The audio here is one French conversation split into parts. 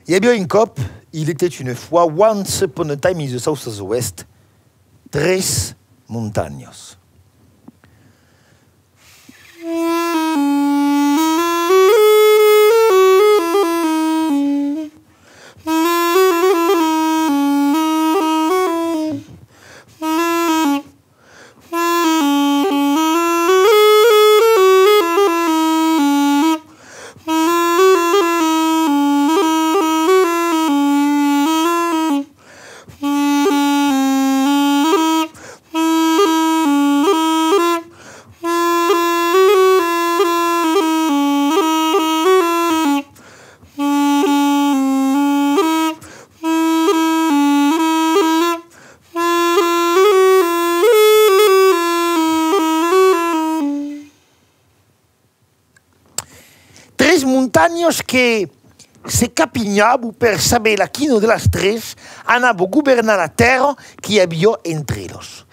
Il y a bien une cop, il était une fois, once upon a time in the southwest, 3 montañas. Tres montañas que se capignaban per saber a quino de las tres anava a governar la terra que havia entre ellos.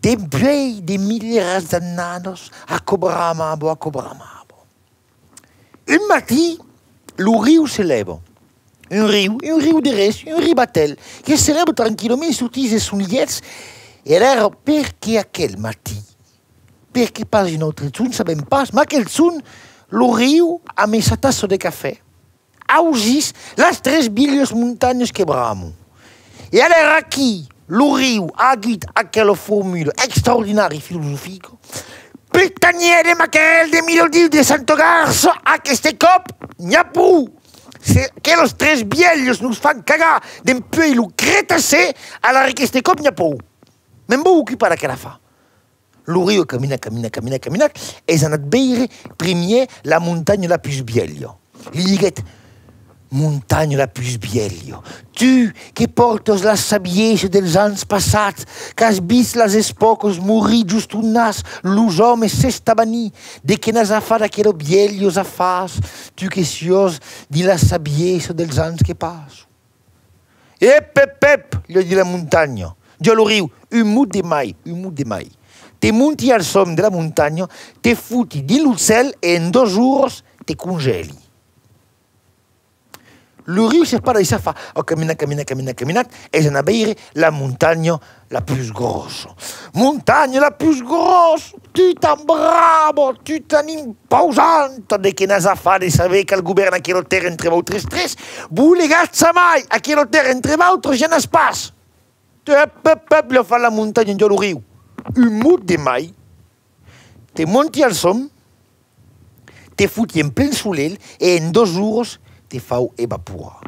Depuis des milliers d'années, a cobramabo. Un matin, le riu se leva. Un riu de res, un ribatel, que se leva tranquillament sortís de son llet. E era perché aquel matin, perché pas un autre son, sabem pas, ma aquel son, le riu a mis a tassa de cafè. Augis las tres bilhas montanhas que bramo. E era aqui, le riu ha aguit aquella formula extraordinària filosofica. Pitaniere maquel de Milodiu de Santo Garço, aquest cop n'hi ha prou. Que los tres biellos nos fan cagar dempués lo Cretacé, alors aquest cop n'hi ha prou. Me'n vau ocupar d'aquella fa. Le riu camina, és anat veire primer la muntanya la plus vieille. Li diguet, muntanya la plus vieille, tu que portes la saviesa dels anys passats, que has vist les espocos morir just un nas, los homes s'estabanir, de que n'has afat aquells viejos afars, tu que sios di la saviesa dels anys que passo. Ep, li dit la muntanya. Jo le riu, un mot de mai. Te monti al som de la muntanya, te futi dins el cel e en 2 jours te congeli. Le riu se para i se fa, caminat, és anar a veure la muntanya la plus grossa. Muntanya la plus grossa, tu tan bravo, tu tan imposant, de que n'has a fa de saber que el govern aquella terra entre vosaltres tres, volegats mai, aquella terra entre vosaltres ja n'has pas. Ep, li fa la muntanya en jo le riu. Un mot de mai, te monti al som, te futi en plein soleil e en 2 jours te fau evaporar.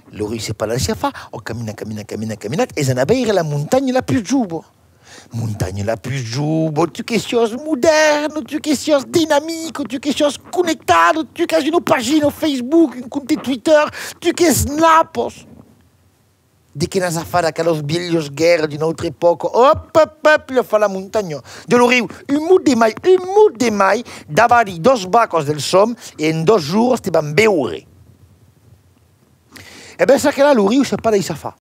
Le riu se para si fa, caminat, és anar a veure la muntanya la plus juba. Muntanya la plus juba, tu que sos modern, tu que sos dinamique, tu que sos connectado, tu que has una pàgina Facebook, un compte Twitter, tu que snapos. De que n'has a fa d'aquells viejos guerres d'una altra època. Li fa la muntanya. Jo le riu, un mot de mai, davant 2 bacos del som, e en 2 jours te van veure. E ben, ça que là, le riu se para i se fa.